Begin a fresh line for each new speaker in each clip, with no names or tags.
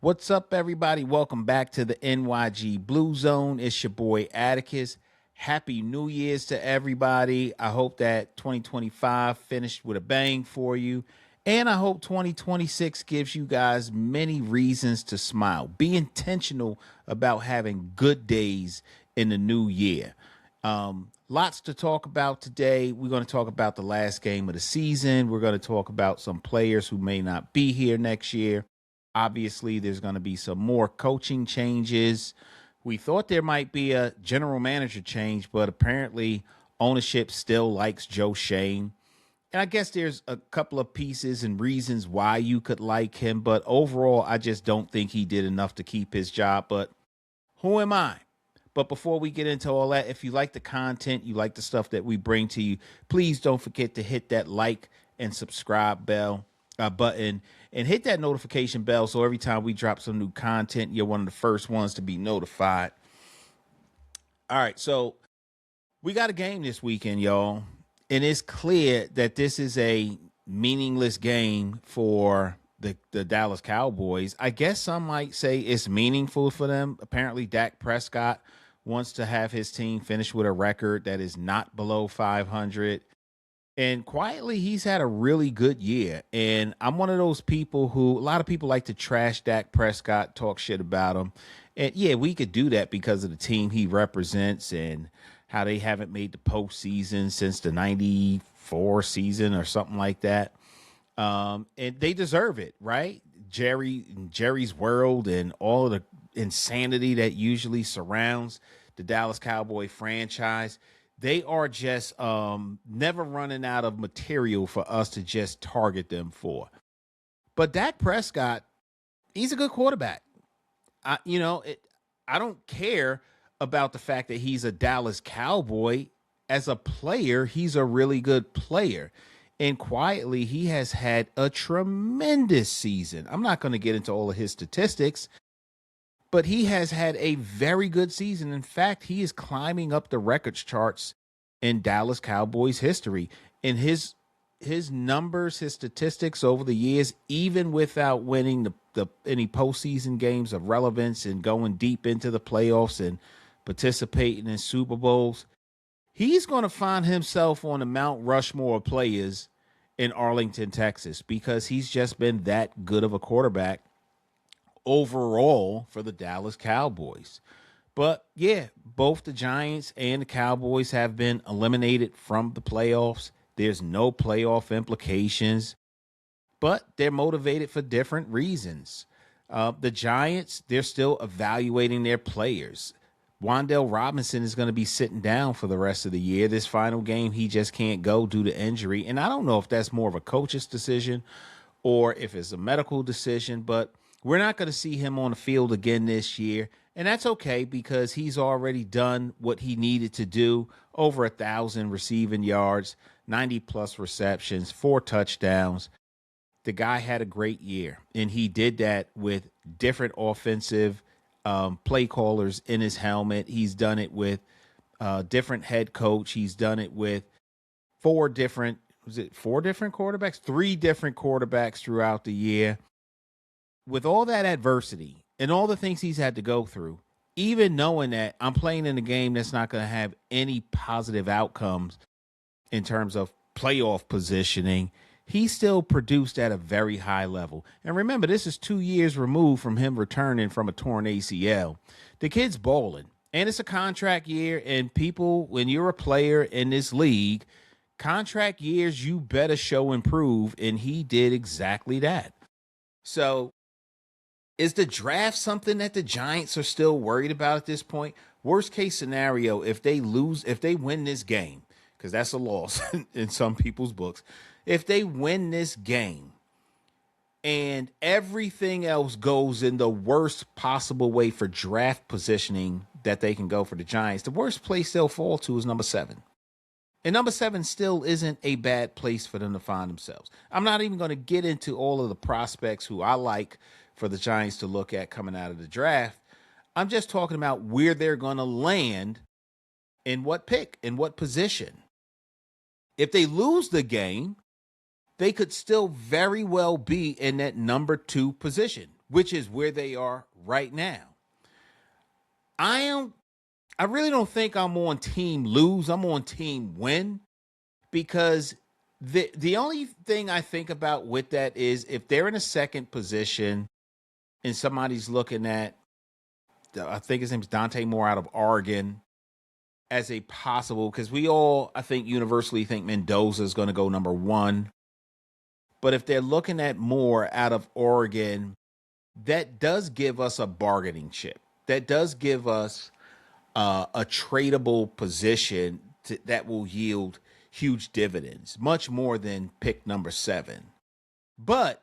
What's up, everybody? Welcome back to the NYG Blue Zone. It's your boy Attikis. Happy New Year's to everybody. I hope that 2025 finished with a bang for you. And I hope 2026 gives you guys many reasons to smile. Be intentional about having good days in the new year. Lots to talk about today. We're going to talk about the last game of the season. We're going to talk about some players who may not be here next year. Obviously, there's going to be some more coaching changes. We thought there might be a general manager change, but apparently ownership still likes Joe Shane. And I guess there's a couple of pieces and reasons why you could like him, but overall, I just don't think he did enough to keep his job. But who am I? But before we get into all that, if you like the content, you like the stuff that we bring to you, please don't forget to hit that like and subscribe button and hit that notification bell so every time we drop some new content, you're one of the first ones to be notified. All right, so we got a game this weekend, y'all, and it's clear that this is a meaningless game for the Dallas Cowboys. I guess some might say it's meaningful for them. Apparently, Dak Prescott wants to have his team finish with a record that is not below 500. And quietly, he's had a really good year. And I'm one of those people who, a lot of people like to trash Dak Prescott, talk shit about him. And yeah, we could do that because of the team he represents and how they haven't made the postseason since the 94 season or something like that. And they deserve it, right? Jerry's world and all of the insanity that usually surrounds the Dallas Cowboy franchise. They are just never running out of material for us to just target them for. But Dak Prescott, he's a good quarterback. I don't care about the fact that he's a Dallas Cowboy. As a player, he's a really good player. And quietly, he has had a tremendous season. I'm not going to get into all of his statistics, but he has had a very good season. In fact, he is climbing up the records charts in Dallas Cowboys history. And his numbers, his statistics over the years, even without winning any postseason games of relevance and going deep into the playoffs and participating in Super Bowls, he's going to find himself on the Mount Rushmore of players in Arlington, Texas, because he's just been that good of a quarterback overall for the Dallas Cowboys. But yeah, both the Giants and the Cowboys have been eliminated from the playoffs. There's no playoff implications, but they're motivated for different reasons. The Giants, they're still evaluating their players. Wan'Dale Robinson is going to be sitting down for the rest of the year. This final game, he just can't go due to injury. And I don't know if that's more of a coach's decision or if it's a medical decision, but we're not going to see him on the field again this year. And that's okay because he's already done what he needed to do. Over 1,000 receiving yards, 90-plus receptions, 4 touchdowns. The guy had a great year, and he did that with different offensive play callers in his helmet. He's done it with different head coach. He's done it with 4 different quarterbacks? 3 different quarterbacks throughout the year. With all that adversity and all the things he's had to go through, even knowing that I'm playing in a game that's not going to have any positive outcomes in terms of playoff positioning, he still produced at a very high level. And remember, this is 2 years removed from him returning from a torn ACL. The kid's balling, and it's a contract year. And people, when you're a player in this league, contract years, you better show improve. And he did exactly that. So is the draft something that the Giants are still worried about at this point? Worst case scenario, if they win this game, because that's a loss in some people's books. If they win this game and everything else goes in the worst possible way for draft positioning that they can go for the Giants, the worst place they'll fall to is number 7. And number 7 still isn't a bad place for them to find themselves. I'm not even going to get into all of the prospects who I like for the Giants to look at coming out of the draft. I'm just talking about where they're going to land in what pick, in what position. If they lose the game, they could still very well be in that number 2 position, which is where they are right now. I really don't think I'm on team lose. I'm on team win, because the only thing I think about with that is if they're in a second position and somebody's looking at, I think his name's Dante Moore out of Oregon, as a possible, because we all, I think, universally think Mendoza is going to go number one. But if they're looking at Moore out of Oregon, that does give us a bargaining chip. That does give us a tradable position that will yield huge dividends, much more than pick number 7. But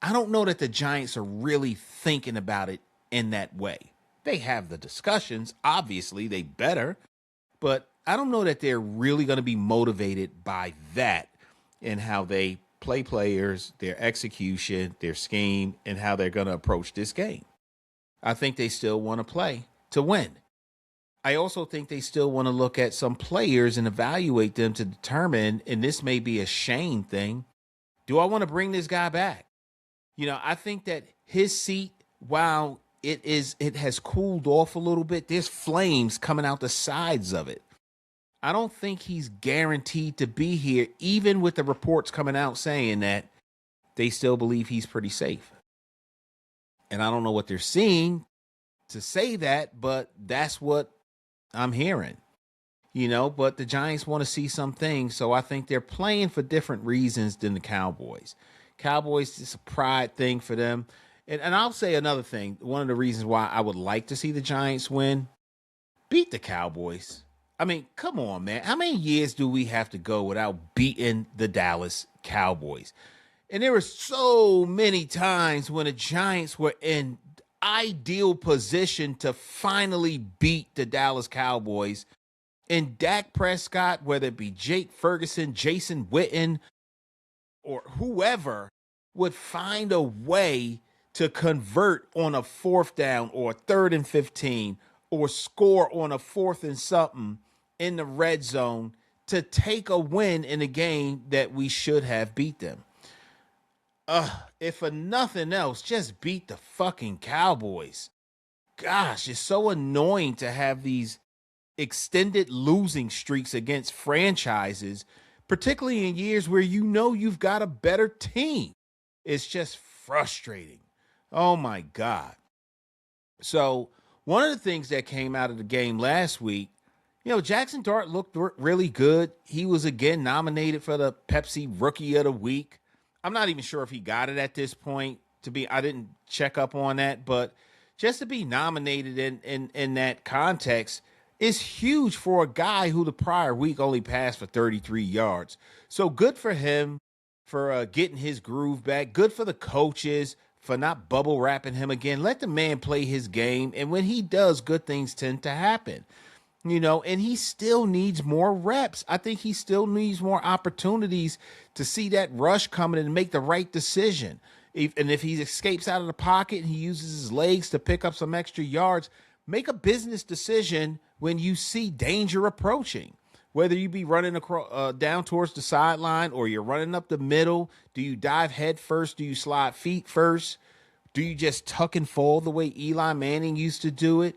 I don't know that the Giants are really thinking about it in that way. They have the discussions. Obviously, they better. But I don't know that they're really going to be motivated by that in how they play players, their execution, their scheme, and how they're going to approach this game. I think they still want to play to win. I also think they still want to look at some players and evaluate them to determine, and this may be a Shane thing, do I want to bring this guy back? I think that his seat, while it has cooled off a little bit, there's flames coming out the sides of it. I don't think he's guaranteed to be here, even with the reports coming out saying that they still believe he's pretty safe. And I don't know what they're seeing to say that, but that's what I'm hearing. But the Giants want to see some things, so I think they're playing for different reasons than the Cowboys. Cowboys, it's a pride thing for them. And I'll say another thing. One of the reasons why I would like to see the Giants win, beat the Cowboys. I mean, come on, man. How many years do we have to go without beating the Dallas Cowboys? And there were so many times when the Giants were in ideal position to finally beat the Dallas Cowboys. And Dak Prescott, whether it be Jake Ferguson, Jason Witten, or whoever, would find a way to convert on a 4th down or 3rd and 15 or score on a 4th and something in the red zone to take a win in a game that we should have beat them. If for nothing else, just beat the fucking Cowboys. Gosh, it's so annoying to have these extended losing streaks against franchises, particularly in years where you've got a better team. It's just frustrating. Oh my God. So one of the things that came out of the game last week, Jackson Dart looked really good. He was again nominated for the Pepsi Rookie of the Week. I'm not even sure if he got it at this point. I didn't check up on that, but just to be nominated in that context is huge for a guy who the prior week only passed for 33 yards. So good for him for getting his groove back. Good for the coaches for not bubble wrapping him again. Let the man play his game. And when he does, good things tend to happen. And he still needs more reps. I think he still needs more opportunities to see that rush coming and make the right decision. If he escapes out of the pocket and he uses his legs to pick up some extra yards, make a business decision when you see danger approaching. Whether you be running across, down towards the sideline or you're running up the middle, do you dive head first? Do you slide feet first? Do you just tuck and fall the way Eli Manning used to do it?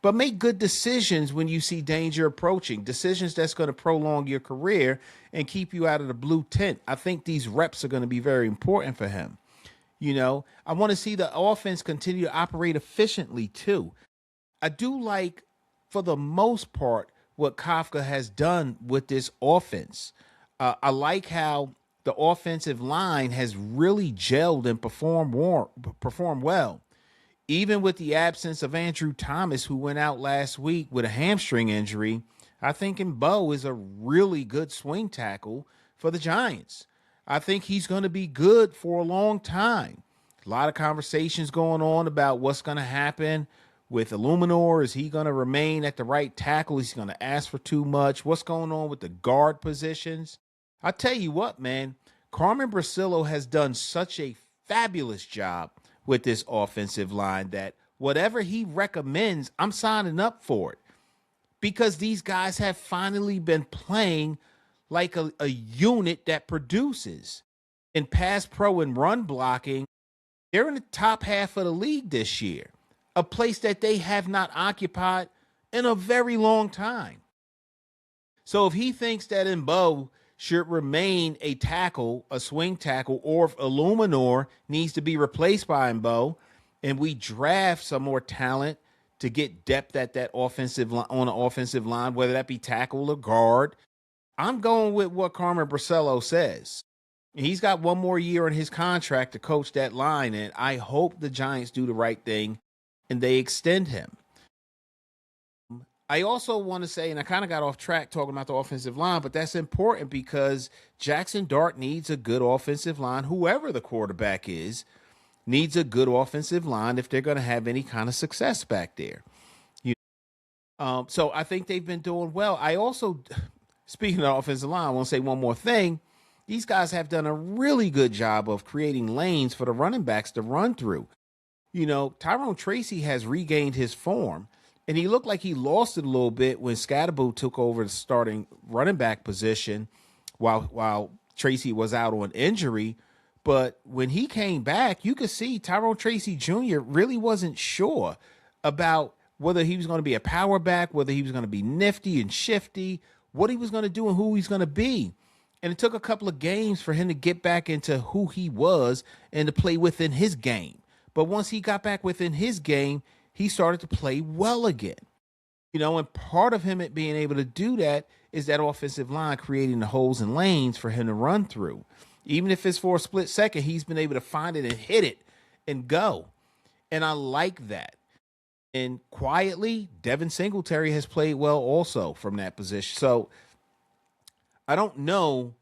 But make good decisions when you see danger approaching, decisions that's going to prolong your career and keep you out of the blue tent. I think these reps are going to be very important for him. I want to see the offense continue to operate efficiently too. I do like, for the most part, what Kafka has done with this offense. I like how the offensive line has really gelled and performed well. Even with the absence of Andrew Thomas, who went out last week with a hamstring injury, I think Mbo is a really good swing tackle for the Giants. I think he's going to be good for a long time. A lot of conversations going on about what's going to happen with Illuminor. Is he going to remain at the right tackle? Is he going to ask for too much? What's going on with the guard positions? I tell you what, man, Carmen Brasillo has done such a fabulous job with this offensive line that whatever he recommends, I'm signing up for it, because these guys have finally been playing like a unit that produces. In pass pro and run blocking, They're in the top half of the league this year, a place that they have not occupied in a very long time. So if he thinks that Mbo should remain a tackle, a swing tackle, or if Illuminor needs to be replaced by Mbo, and we draft some more talent to get depth at that offensive line, on the offensive line, whether that be tackle or guard, I'm going with what Carmen Bracello says. He's got one more year in his contract to coach that line, and I hope the Giants do the right thing and they extend him. I also want to say, and I kind of got off track talking about the offensive line, but that's important because Jackson Dart needs a good offensive line. Whoever the quarterback is needs a good offensive line if they're going to have any kind of success back there. So I think they've been doing well. I also, speaking of the offensive line, I want to say one more thing. These guys have done a really good job of creating lanes for the running backs to run through. Tyrone Tracy has regained his form, and he looked like he lost it a little bit when Scatterbo took over the starting running back position while Tracy was out on injury. But when he came back, you could see Tyrone Tracy Jr. really wasn't sure about whether he was going to be a power back, whether he was going to be nifty and shifty, what he was going to do and who he's going to be. And it took a couple of games for him to get back into who he was and to play within his game. But once he got back within his game, he started to play well again. And part of him being able to do that is that offensive line creating the holes and lanes for him to run through. Even if it's for a split second, he's been able to find it and hit it and go. And I like that. And quietly, Devin Singletary has played well also from that position. So I don't know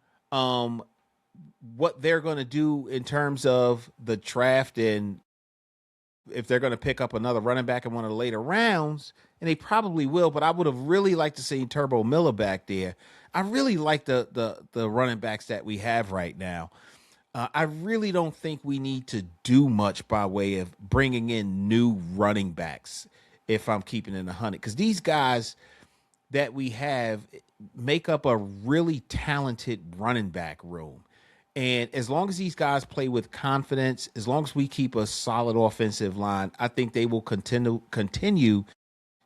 what they're going to do in terms of the draft and if they're going to pick up another running back in one of the later rounds, and they probably will, but I would have really liked to see Turbo Miller back there. I really like the running backs that we have right now. I really don't think we need to do much by way of bringing in new running backs if I'm keeping it in 100, because these guys that we have make up a really talented running back room. And as long as these guys play with confidence, as long as we keep a solid offensive line, I think they will continue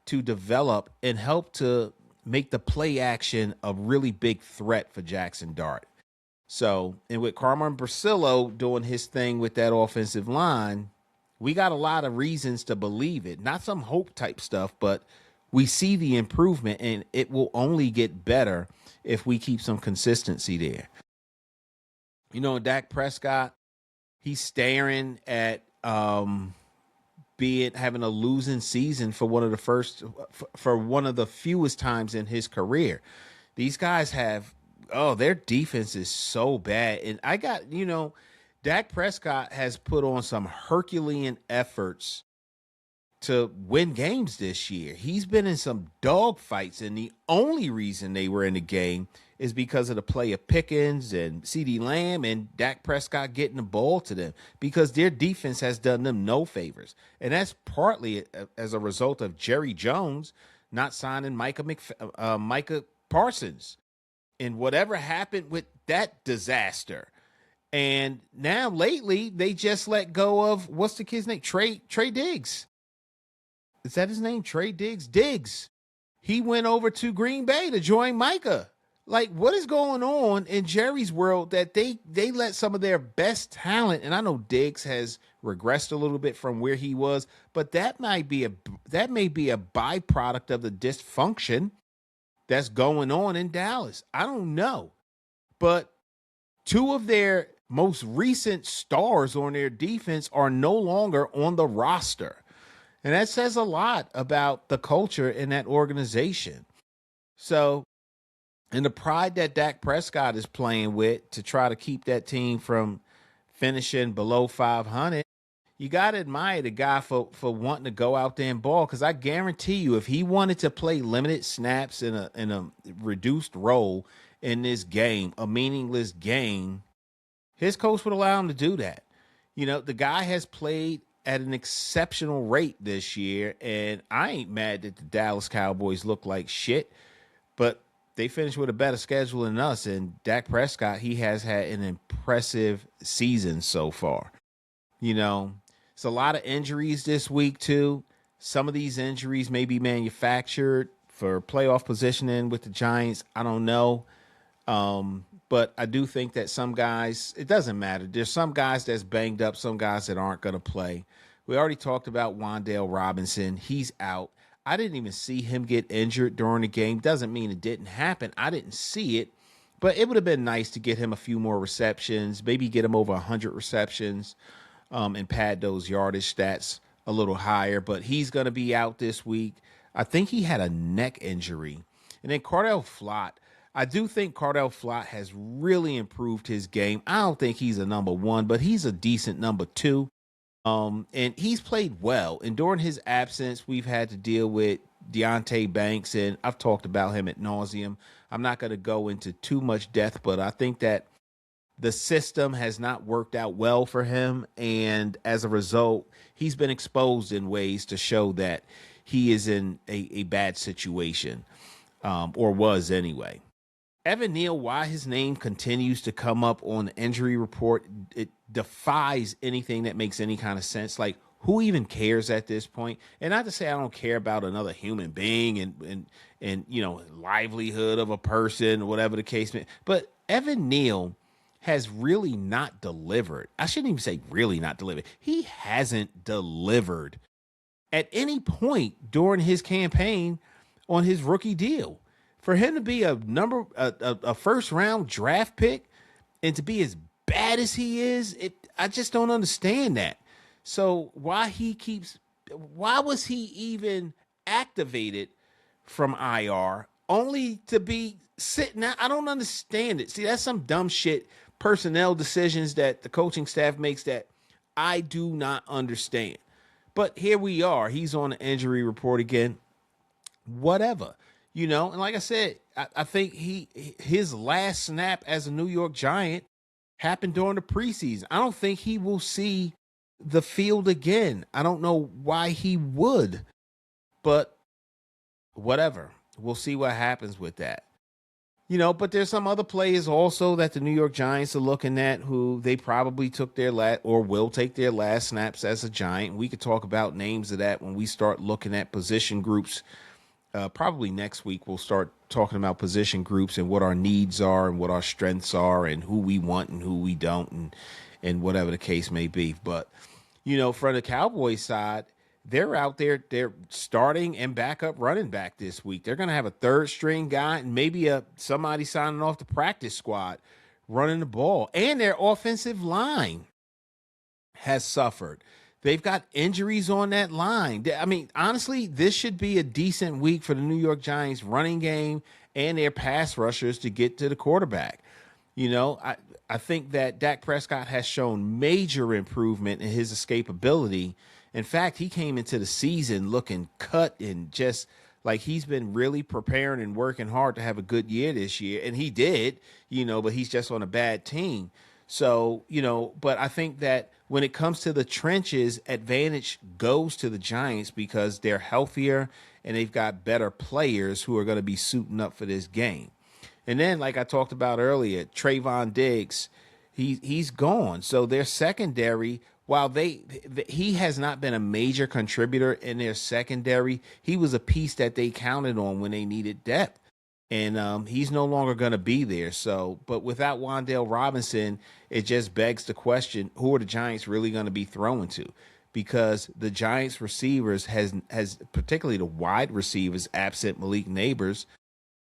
to develop and help to make the play action a really big threat for Jackson Dart. So, and with Carmen Brasillo doing his thing with that offensive line, we got a lot of reasons to believe it. Not some hope type stuff, but we see the improvement, and it will only get better if we keep some consistency there. Dak Prescott, he's staring at having a losing season for one of the fewest times in his career. These guys have, their defense is so bad. And Dak Prescott has put on some Herculean efforts to win games this year. He's been in some dog fights, and the only reason they were in the game is because of the play of Pickens and CeeDee Lamb and Dak Prescott getting the ball to them, because their defense has done them no favors. And that's partly as a result of Jerry Jones not signing Micah Parsons and whatever happened with that disaster. And now lately they just let go of, what's the kid's name? Trey Diggs. Is that his name? Trey Diggs? Diggs. He went over to Green Bay to join Micah. Like, what is going on in Jerry's world that they let some of their best talent, and I know Diggs has regressed a little bit from where he was, but that may be a byproduct of the dysfunction that's going on in Dallas. I don't know. But two of their most recent stars on their defense are no longer on the roster. And that says a lot about the culture in that organization. So, and the pride that Dak Prescott is playing with to try to keep that team from finishing below 500, you got to admire the guy for wanting to go out there and ball, because I guarantee you if he wanted to play limited snaps in a reduced role in this game, a meaningless game, his coach would allow him to do that. The guy has played at an exceptional rate this year, and I ain't mad that the Dallas Cowboys look like shit, but they finished with a better schedule than us, and Dak Prescott, he has had an impressive season so far. You know, it's a lot of injuries this week too. Some of these injuries may be manufactured for playoff positioning with the Giants. I don't know. But I do think that some guys, it doesn't matter. There's some guys that's banged up, some guys that aren't going to play. We already talked about Wan'Dale Robinson. He's out. I didn't even see him get injured during the game. Doesn't mean it didn't happen. I didn't see it, but it would have been nice to get him a few more receptions, maybe get him over 100 receptions, and pad those yardage stats a little higher. But he's going to be out this week. I think he had a neck injury. And then Cordell Flott. I do think Cordell Flott has really improved his game. I don't think he's a number one, but he's a decent number two. And he's played well. And during his absence, we've had to deal with Deonte Banks, and I've talked about him at nauseum. I'm not going to go into too much depth, but I think that the system has not worked out well for him. And as a result, he's been exposed in ways to show that he is in a bad situation, or was anyway. Evan Neal, why his name continues to come up on the injury report, it defies anything that makes any kind of sense. Like, who even cares at this point? And not to say I don't care about another human being and livelihood of a person, whatever the case may be. But Evan Neal has really not delivered. I shouldn't even say really not delivered. He hasn't delivered at any point during his campaign on his rookie deal. For him to be a first round draft pick and to be as bad as he is, I just don't understand that. So why was he even activated from IR only to be sitting out? I don't understand it. See, that's some dumb shit, personnel decisions that the coaching staff makes that I do not understand. But here we are. He's on the injury report again. Whatever. And like I said, I think his last snap as a New York Giant happened during the preseason. I don't think he will see the field again. I don't know why he would, but whatever. We'll see what happens with that. But there's some other players also that the New York Giants are looking at who they probably took their last or will take their last snaps as a Giant. We could talk about names of that when we start looking at position groups. Probably next week we'll start talking about position groups and what our needs are and what our strengths are and who we want and who we don't and whatever the case may be. But, from the Cowboys side, they're out there, they're starting and backup running back this week. They're going to have a third string guy and maybe somebody signing off the practice squad running the ball. And their offensive line has suffered. They've got injuries on that line. I mean, honestly, this should be a decent week for the New York Giants running game and their pass rushers to get to the quarterback. I think that Dak Prescott has shown major improvement in his escapability. In fact, he came into the season looking cut and just like he's been really preparing and working hard to have a good year this year. And he did, but he's just on a bad team. So, but I think that when it comes to the trenches, advantage goes to the Giants because they're healthier and they've got better players who are going to be suiting up for this game. And then, like I talked about earlier, Trayvon Diggs, he's gone. So their secondary, while he has not been a major contributor in their secondary, he was a piece that they counted on when they needed depth. And he's no longer going to be there. So, but without Wan'Dale Robinson, it just begs the question, who are the Giants really going to be throwing to? Because the Giants receivers has particularly the wide receivers, absent Malik Neighbors,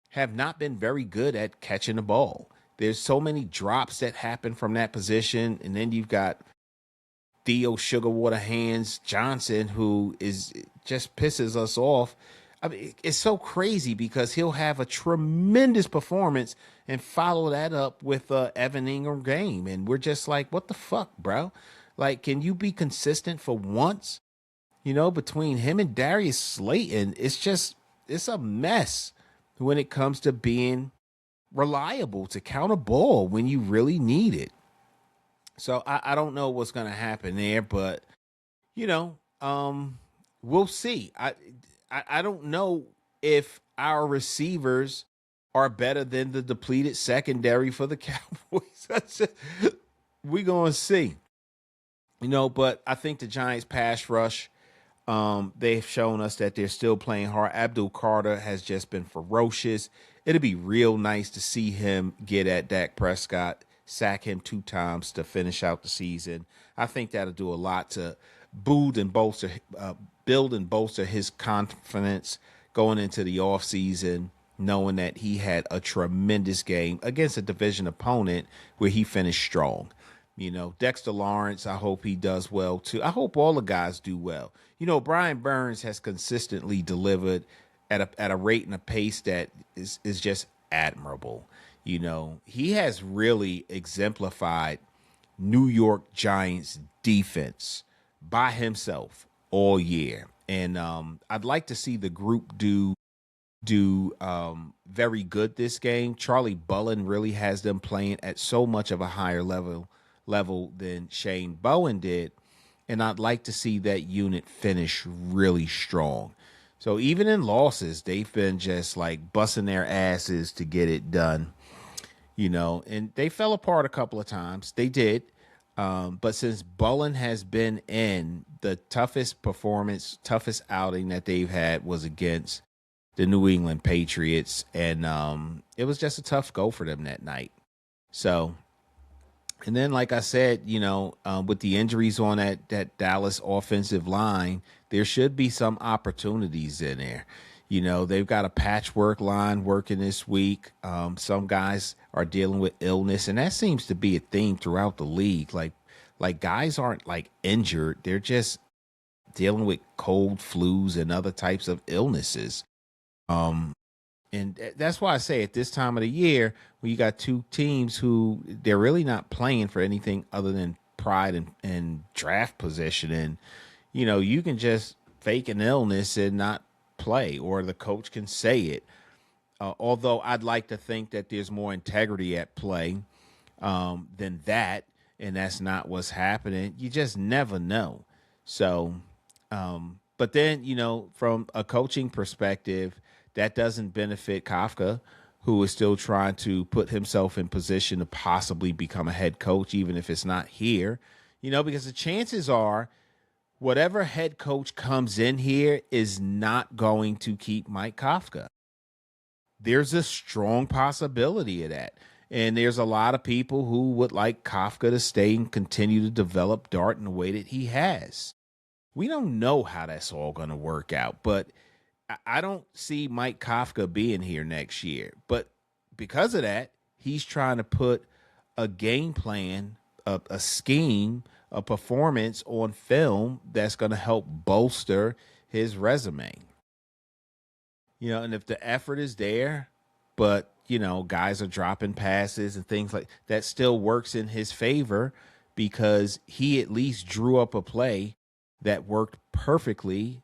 have not been very good at catching the ball. There's so many drops that happen from that position. And then you've got Theo Sugarwater Hands Johnson, who just pisses us off. I mean, it's so crazy because he'll have a tremendous performance and follow that up with a Evan Ingram game. And we're just like, what the fuck, bro? Like, can you be consistent for once? Between him and Darius Slayton, it's a mess when it comes to being reliable to count a ball when you really need it. So I don't know what's going to happen there, but, we'll see. I don't know if our receivers are better than the depleted secondary for the Cowboys. We're going to see. But I think the Giants pass rush, they've shown us that they're still playing hard. Abdul Carter has just been ferocious. It'd be real nice to see him get at Dak Prescott, sack him 2 times to finish out the season. I think that'll do a lot to build and bolster, his confidence going into the offseason, knowing that he had a tremendous game against a division opponent where he finished strong. Dexter Lawrence, I hope he does well too. I hope all the guys do well. Brian Burns has consistently delivered at a rate and a pace that is just admirable. He has really exemplified New York Giants defense by himself all year. And I'd like to see the group do very good this game. Charlie Bullen really has them playing at so much of a higher level than Shane Bowen did. And I'd like to see that unit finish really strong. So even in losses, they've been just like busting their asses to get it done. And they fell apart a couple of times. They did. But since Bullen has been in, the toughest outing that they've had was against the New England Patriots. And it was just a tough go for them that night. So, and then, like I said, with the injuries on that Dallas offensive line, there should be some opportunities in there. They've got a patchwork line working this week. Some guys are dealing with illness, and that seems to be a theme throughout the league. Like guys aren't like injured; they're just dealing with cold, flus, and other types of illnesses. And that's why I say at this time of the year, when you got two teams who they're really not playing for anything other than pride and draft position, and you can just fake an illness and not play, or the coach can say it. Although I'd like to think that there's more integrity at play than that, and that's not what's happening. You just never know. So, but then from a coaching perspective, that doesn't benefit Kafka, who is still trying to put himself in position to possibly become a head coach, even if it's not here. Because the chances are whatever head coach comes in here is not going to keep Mike Kafka. There's a strong possibility of that. And there's a lot of people who would like Kafka to stay and continue to develop Dart in the way that he has. We don't know how that's all going to work out, but I don't see Mike Kafka being here next year. But because of that, he's trying to put a game plan, a scheme, a performance on film that's going to help bolster his resume. And if the effort is there, but, guys are dropping passes and things like that, still works in his favor because he at least drew up a play that worked perfectly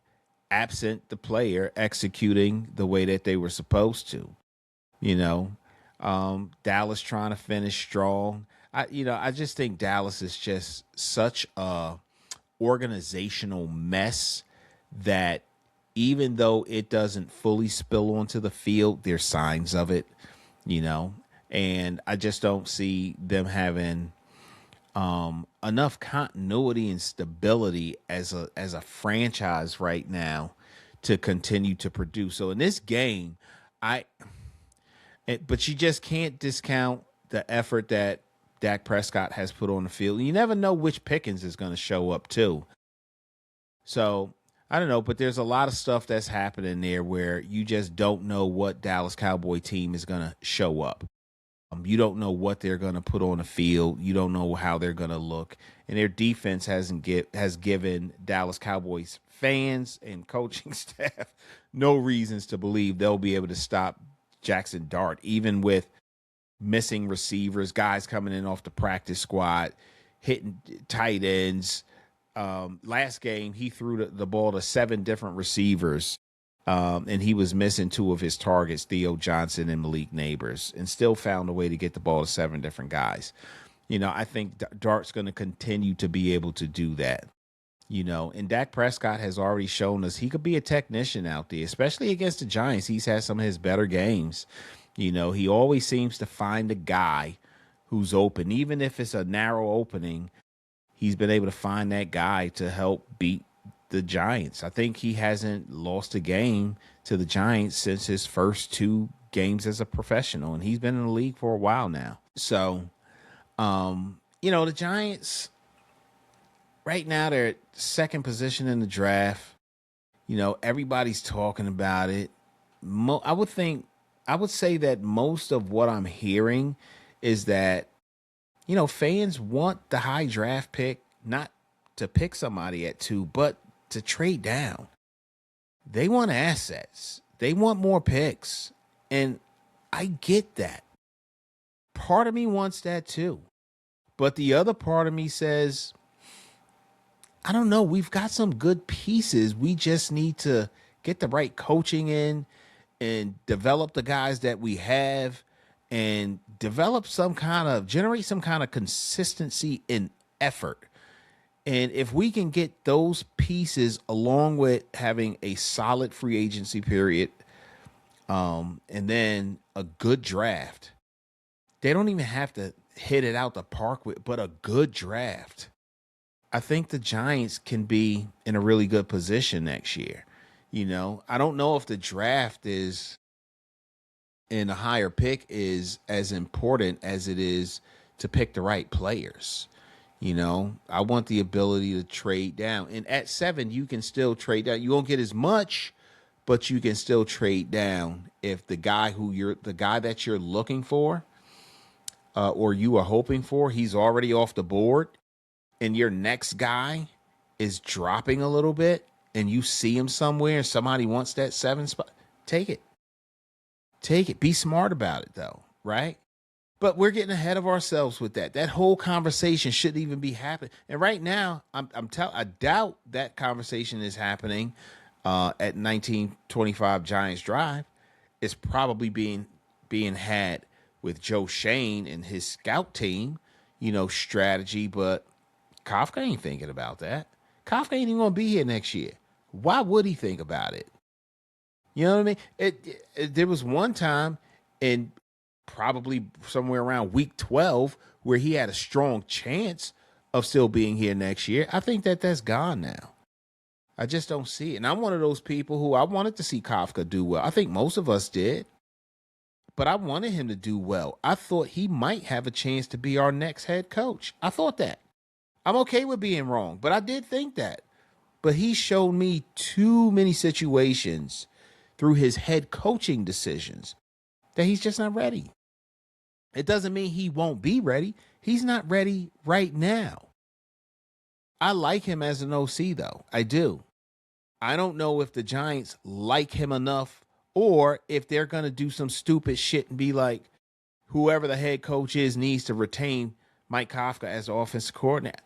absent the player executing the way that they were supposed to. Dallas trying to finish strong. I just think Dallas is just such a organizational mess that even though it doesn't fully spill onto the field, there's signs of it, and I just don't see them having enough continuity and stability as a franchise right now to continue to produce. So in this game, but you just can't discount the effort that Dak Prescott has put on the field. You never know which Pickens is going to show up too. So I don't know, but there's a lot of stuff that's happening there where you just don't know what Dallas Cowboy team is going to show up. You don't know what they're going to put on the field. You don't know how they're going to look. And their defense has given Dallas Cowboys fans and coaching staff no reasons to believe they'll be able to stop Jackson Dart, even with missing receivers, guys coming in off the practice squad, hitting tight ends. Last game, he threw the ball to 7 different receivers. And he was missing 2 of his targets, Theo Johnson and Malik Neighbors, and still found a way to get the ball to 7 different guys. I think Dart's going to continue to be able to do that. And Dak Prescott has already shown us he could be a technician out there, especially against the Giants. He's had some of his better games. He always seems to find a guy who's open, even if it's a narrow opening. he's been able to find that guy to help beat the Giants. I think he hasn't lost a game to the Giants since his first 2 games as a professional, and he's been in the league for a while now. So, the Giants right now, they're at second position in the draft. Everybody's talking about it. I would say that most of what I'm hearing is that, fans want the high draft pick, not to pick somebody at 2, but to trade down. They want assets. They want more picks. And I get that. Part of me wants that too. But the other part of me says, I don't know. We've got some good pieces. We just need to get the right coaching in and develop the guys that we have and generate some kind of consistency in effort. And if we can get those pieces along with having a solid free agency period, and then a good draft, they don't even have to hit it out the park with, but a good draft, I think the Giants can be in a really good position next year. I don't know if the draft is and a higher pick is as important as it is to pick the right players. I want the ability to trade down. And at 7, you can still trade down. You won't get as much, but you can still trade down if the guy that you're looking for, or you are hoping for, he's already off the board, and your next guy is dropping a little bit, and you see him somewhere, and somebody wants that 7 spot, take it. Take it. Be smart about it, though, right? But we're getting ahead of ourselves with that. That whole conversation shouldn't even be happening. And right now, I doubt that conversation is happening at 1925 Giants Drive. It's probably being had with Joe Shane and his scout team, strategy. But Kafka ain't thinking about that. Kafka ain't even going to be here next year. Why would he think about it? You know what I mean? There was one time in probably somewhere around week 12 where he had a strong chance of still being here next year. I think that's gone now. I just don't see it. And I'm one of those people who I wanted to see Kafka do well. I think most of us did. But I wanted him to do well. I thought he might have a chance to be our next head coach. I thought that. I'm okay with being wrong, but I did think that. But he showed me too many situations through his head coaching decisions that he's just not ready. It doesn't mean he won't be ready. He's not ready right now. I like him as an OC, though. I do. I don't know if the Giants like him enough or if they're going to do some stupid shit and be like, whoever the head coach is needs to retain Mike Kafka as the offensive coordinator.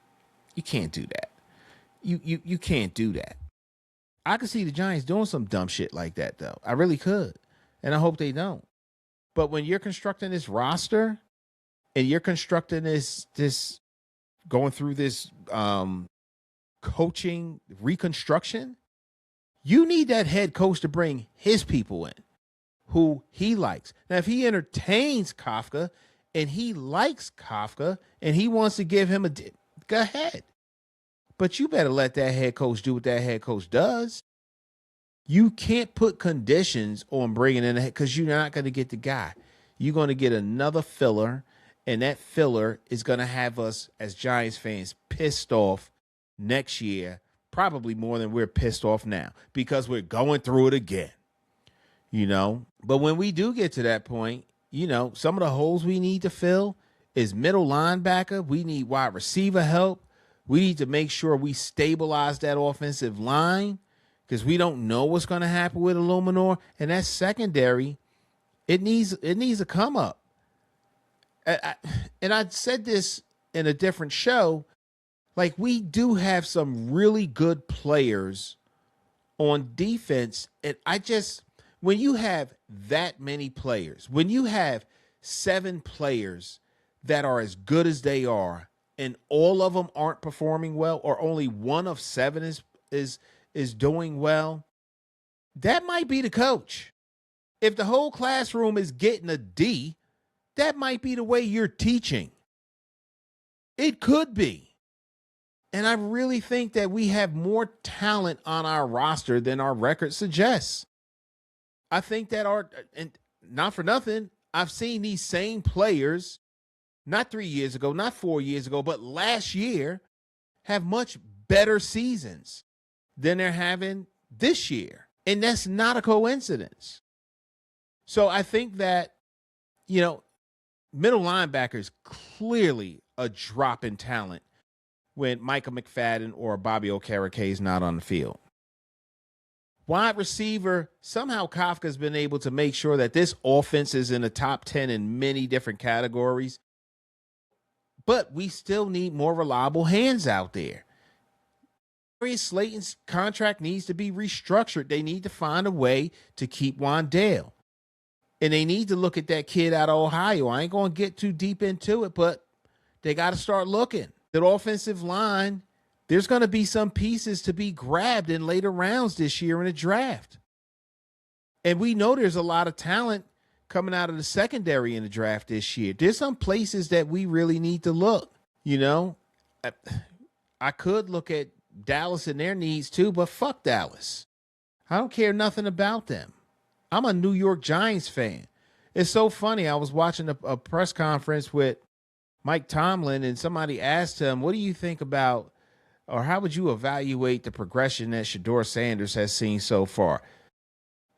You can't do that. You can't do that. I could see the Giants doing some dumb shit like that, though. I really could. And I hope they don't. But when you're constructing this roster and you're constructing this going through this coaching reconstruction, you need that head coach to bring his people in who he likes. Now, if he entertains Kafka and he likes Kafka and he wants to give him go ahead. But you better let that head coach do what that head coach does. You can't put conditions on bringing in a head because you're not going to get the guy. You're going to get another filler, and that filler is going to have us as Giants fans pissed off next year, probably more than we're pissed off now because we're going through it again. But when we do get to that point, some of the holes we need to fill is middle linebacker. We need wide receiver help. We need to make sure we stabilize that offensive line because we don't know what's going to happen with Illuminor. And that secondary, it needs a come up. And I said this in a different show. Like, we do have some really good players on defense. And when you have that many players, when you have 7 players that are as good as they are, and all of them aren't performing well, or only one of 7 is doing well, that might be the coach. If the whole classroom is getting a D, that might be the way you're teaching. It could be. And I really think that we have more talent on our roster than our record suggests. I think that and not for nothing, I've seen these same players, not 3 years ago, not 4 years ago, but last year, have much better seasons than they're having this year. And that's not a coincidence. So I think that, middle linebacker is clearly a drop in talent when Micah McFadden or Bobby Okereke is not on the field. Wide receiver, somehow Kafka's been able to make sure that this offense is in the top 10 in many different categories. But we still need more reliable hands out there. Darius Slayton's contract needs to be restructured. They need to find a way to keep Wan'Dale. And they need to look at that kid out of Ohio. I ain't going to get too deep into it, but they got to start looking. That offensive line, there's going to be some pieces to be grabbed in later rounds this year in the draft. And we know there's a lot of talent coming out of the secondary in the draft this year. There's some places that we really need to look. I could look at Dallas and their needs too, but fuck Dallas. I don't care nothing about them. I'm a New York Giants fan. It's so funny. I was watching a press conference with Mike Tomlin, and somebody asked him, what do you think about, or how would you evaluate the progression that Shedeur Sanders has seen so far?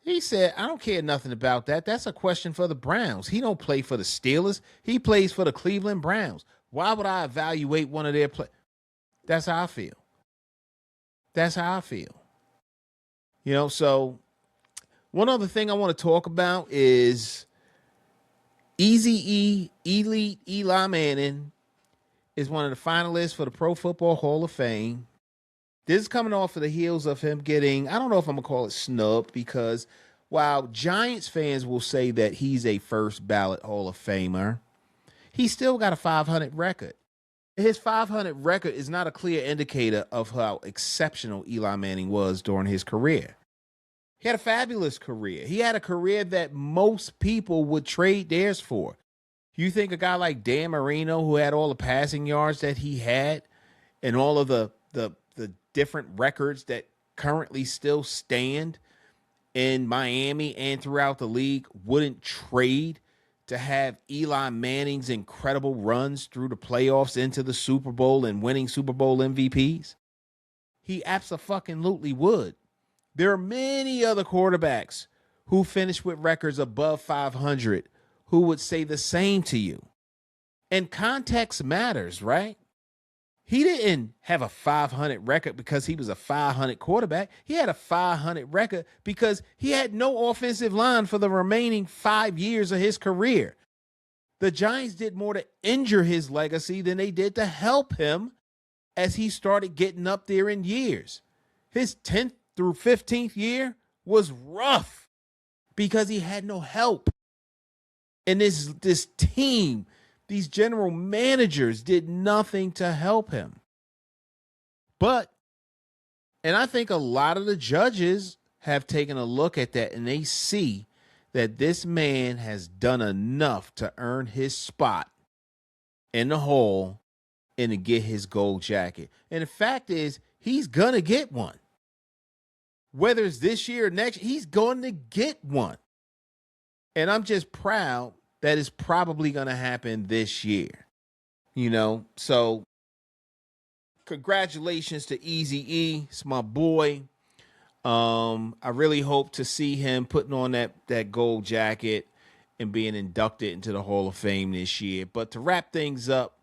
He said, I don't care nothing about that. That's a question for the Browns. He don't play for the Steelers. He plays for the Cleveland Browns. Why would I evaluate one of their players? That's how I feel. That's how I feel. So one other thing I want to talk about is Elite Eli Manning is one of the finalists for the Pro Football Hall of Fame. This is coming off of the heels of him getting, I don't know if I'm going to call it snubbed, because while Giants fans will say that he's a first ballot Hall of Famer, he's still got a 500 record. His 500 record is not a clear indicator of how exceptional Eli Manning was during his career. He had a fabulous career. He had a career that most people would trade theirs for. You think a guy like Dan Marino, who had all the passing yards that he had and all of the different records that currently still stand in Miami and throughout the league, wouldn't trade to have Eli Manning's incredible runs through the playoffs into the Super Bowl and winning Super Bowl MVPs? He abso-fucking-lutely would. There are many other quarterbacks who finished with records above 500 who would say the same to you. And context matters, right? He didn't have a 500 record because he was a 500 quarterback. He had a 500 record because he had no offensive line for the remaining 5 years of his career. The Giants did more to injure his legacy than they did to help him as he started getting up there in years. His 10th through 15th year was rough because he had no help. And this team, these general managers did nothing to help him. And I think a lot of the judges have taken a look at that and they see that this man has done enough to earn his spot in the Hall and to get his gold jacket. And the fact is, he's going to get one. Whether it's this year or next, he's going to get one. And I'm just proud that it's probably going to happen this year. So congratulations to Eazy-E. It's my boy. I really hope to see him putting on that gold jacket and being inducted into the Hall of Fame this year. But to wrap things up,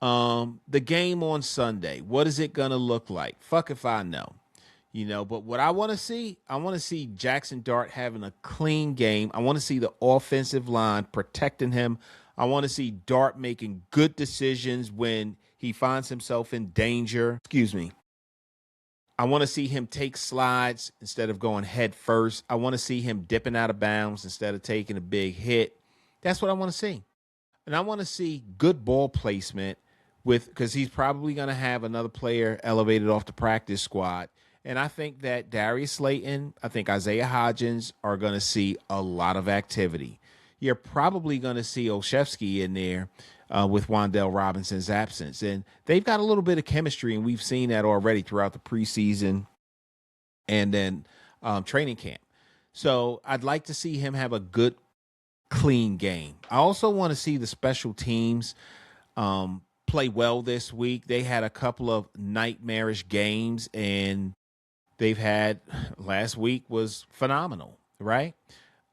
the game on Sunday, what is it going to look like? Fuck if I know. But what I want to see Jackson Dart having a clean game. I want to see the offensive line protecting him. I want to see Dart making good decisions when he finds himself in danger. I want to see him take slides instead of going head first. I want to see him dipping out of bounds instead of taking a big hit. That's what I want to see. And I want to see good ball placement because he's probably going to have another player elevated off the practice squad. And I think that Darius Slayton, I think Isaiah Hodgins are going to see a lot of activity. you're probably going to see Olszewski in there with Wan'Dale Robinson's absence. And they've got a little bit of chemistry, and we've seen that already throughout the preseason and then training camp. So I'd like to see him have a good, clean game. I also want to see the special teams play well this week. They had a couple of nightmarish games, and they've had last week was phenomenal, right?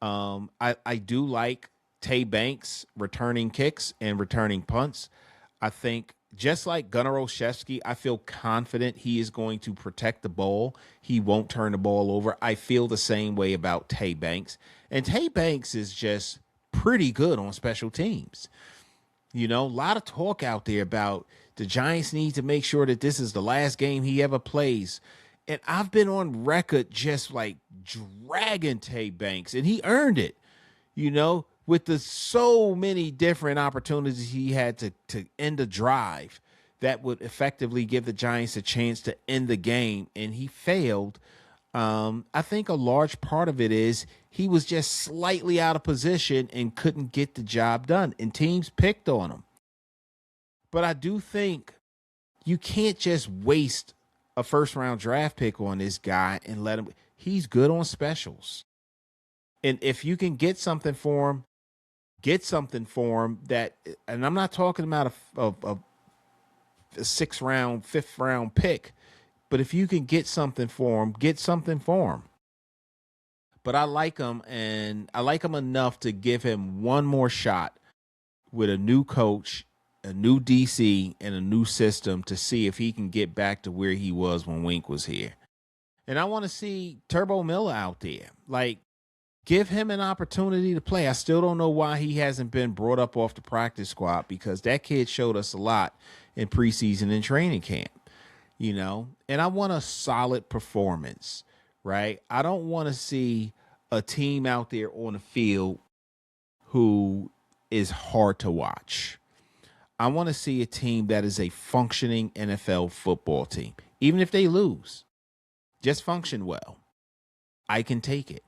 I do like Tay Banks returning kicks and returning punts. I think just like Gunnar Olszewski, I feel confident he is going to protect the ball. He won't turn the ball over. I feel the same way about Tay Banks. And Tay Banks is just pretty good on special teams. You know, a lot of talk out there about the Giants need to make sure that this is the last game he ever plays. And I've been on record just like dragging Tay Banks, and he earned it, you know, with the so many different opportunities he had to end a drive that would effectively give the Giants a chance to end the game, and he failed. I think a large part of it is he was just slightly out of position and couldn't get the job done, and teams picked on him. But I do think you can't just waste a first-round draft pick on this guy and let him. He's good on specials. And if you can get something for him, that, and I'm not talking about a 6th round, 5th round pick, but if you can get something for him, get something for him. But I like him, and I like him enough to give him one more shot with a new coach, a new DC, and a new system to see if he can get back to where he was when Wink was here. And I want to see Turbo Miller out there. Like, give him an opportunity to play. I still don't know why he hasn't been brought up off the practice squad, because that kid showed us a lot in preseason and training camp, you know. And I want a solid performance, right? I don't want to see a team out there on the field who is hard to watch. I want to see a team that is a functioning NFL football team. Even if they lose, just function well. I can take it.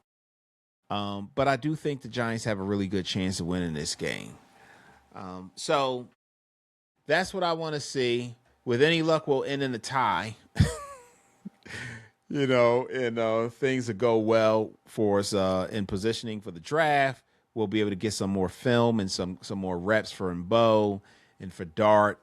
But I do think the Giants have a really good chance of winning this game. So that's what I want to see. With any luck, we'll end in a tie. You know, and things will go well for us in positioning for the draft. We'll be able to get some more film and some more reps for Mbo and for Dart.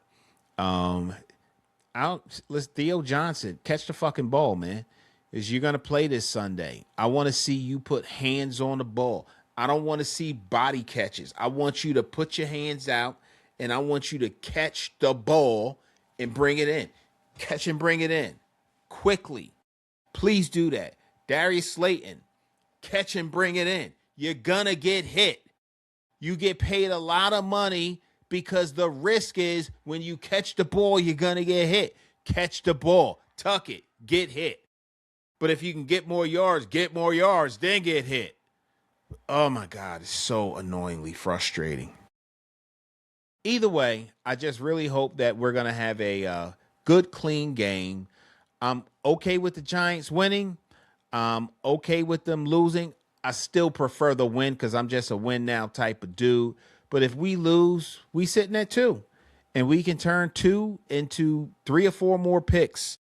Let's Theo Johnson, catch the fucking ball, man. Is you're going to play this Sunday. I want to see you put hands on the ball. I don't want to see body catches. I want you to put your hands out, and I want you to catch the ball and bring it in. Catch and bring it in quickly. Please do that. Darius Slayton, catch and bring it in. You're going to get hit. You get paid a lot of money because the risk is when you catch the ball, you're going to get hit. Catch the ball. Tuck it. Get hit. But if you can get more yards, then get hit. Oh, my God. It's so annoyingly frustrating. Either way, I just really hope that we're going to have a good, clean game. I'm okay with the Giants winning. I'm okay with them losing. I still prefer the win because I'm just a win now type of dude. But if we lose, we sitting at 2. And we can turn 2 into 3 or 4 more picks.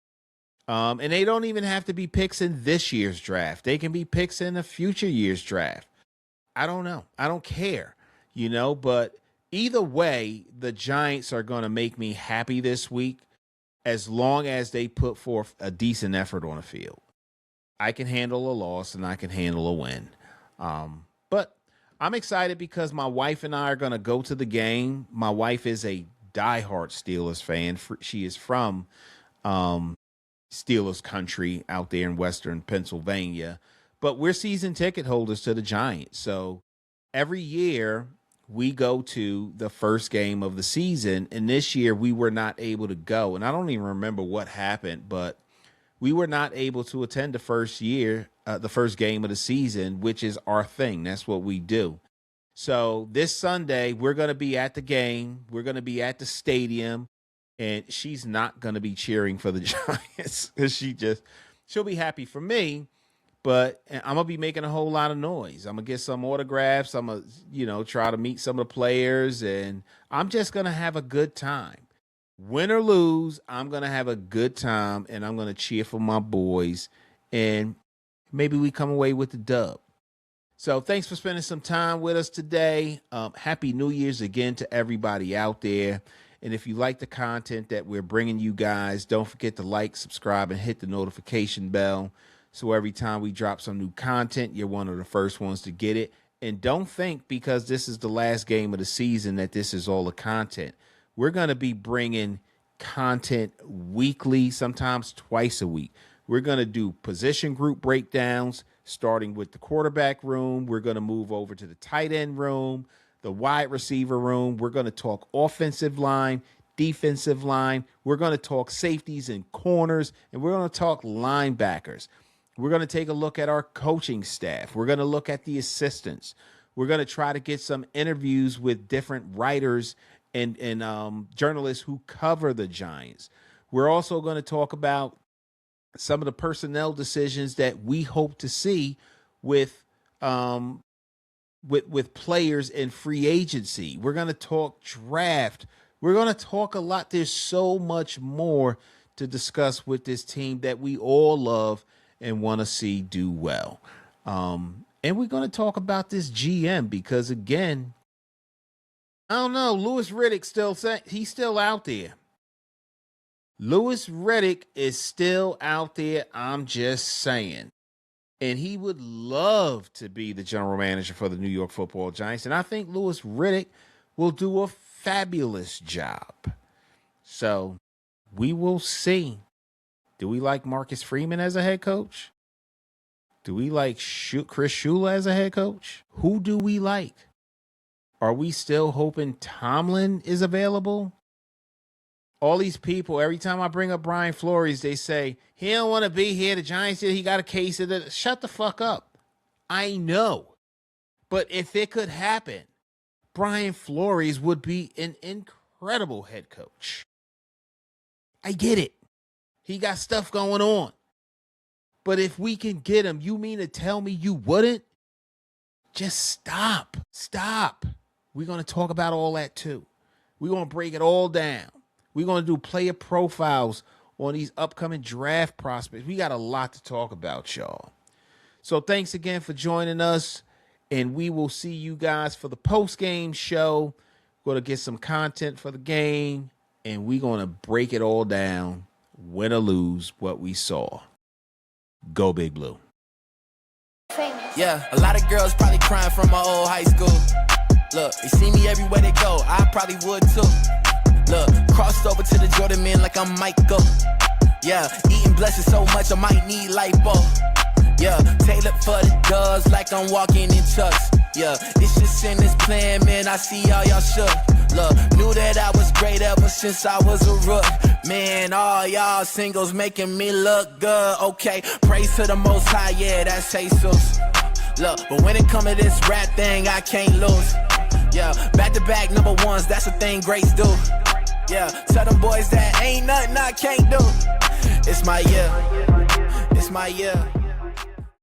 And they don't even have to be picks in this year's draft. They can be picks in a future year's draft. I don't know. I don't care, you know, but either way, the Giants are going to make me happy this week as long as they put forth a decent effort on the field. I can handle a loss and I can handle a win. But I'm excited because my wife and I are going to go to the game. My wife is a diehard Steelers fan. She is from Steelers country out there in Western Pennsylvania, but we're season ticket holders to the Giants. So every year we go to the first game of the season, and this year we were not able to go. And I don't even remember what happened, but we were not able to attend the first game of the season, which is our thing. That's what we do. So this Sunday, we're going to be at the game. We're going to be at the stadium. And she's not going to be cheering for the Giants because she'll be happy for me but I'm going to be making a whole lot of noise. I'm going to get some autographs. I'm going to, try to meet some of the players, and I'm just going to have a good time. Win or lose, I'm going to have a good time, and I'm going to cheer for my boys, and maybe we come away with the dub. So thanks for spending some time with us today. Happy New Year's again to everybody out there. And if you like the content that we're bringing you guys, don't forget to like, subscribe, and hit the notification bell. So every time we drop some new content, you're one of the first ones to get it. And don't think because this is the last game of the season that this is all the content. We're going to be bringing content weekly, sometimes twice a week. We're going to do position group breakdowns, starting with the quarterback room. We're going to move over to the tight end room, the wide receiver room. We're going to talk offensive line, defensive line. We're going to talk safeties and corners, and we're going to talk linebackers. We're going to take a look at our coaching staff. We're going to look at the assistants. We're going to try to get some interviews with different writers and journalists who cover the Giants. We're also going to talk about some of the personnel decisions that we hope to see with players in free agency. We're going to talk draft. We're going to talk a lot. There's so much more to discuss with this team that we all love and want to see do well. And we're going to talk about this GM because, again, I don't know. Louis Riddick he's still out there. Louis Riddick is still out there. I'm just saying. And he would love to be the general manager for the New York Football Giants. And I think Louis Riddick will do a fabulous job. So we will see. Do we like Marcus Freeman as a head coach? Do we like Chris Shula as a head coach? Who do we like? Are we still hoping Tomlin is available? All these people, every time I bring up Brian Flores, they say, he don't want to be here. The Giants said he got a case of it. Shut the fuck up. I know. But if it could happen, Brian Flores would be an incredible head coach. I get it. He got stuff going on. But if we can get him, you mean to tell me you wouldn't? Just stop. Stop. We're going to talk about all that too. We're going to break it all down. We're going to do player profiles on these upcoming draft prospects. We got a lot to talk about, y'all. So thanks again for joining us, and we will see you guys for the post-game show. We're going to get some content for the game, and we're going to break it all down, win or lose, what we saw. Go Big Blue.
Yeah, a lot of girls probably crying from my old high school. Look, they see me everywhere they go. I probably would too. Look, crossed over to the Jordan man like I'm Michael. Yeah, eating blessings so much I might need lipo. Yeah, tailored for the doves like I'm walking in chucks. Yeah, it's just in this plan, man, I see all y'all shook. Look, knew that I was great ever since I was a rook. Man, all y'all singles making me look good. Okay, praise to the Most High, yeah, that's Jesus. Look, but when it come to this rap thing, I can't lose. Yeah, back-to-back number ones, that's the thing greats do. Yeah, tell them boys that ain't nothing I can't do. It's my year. It's my year.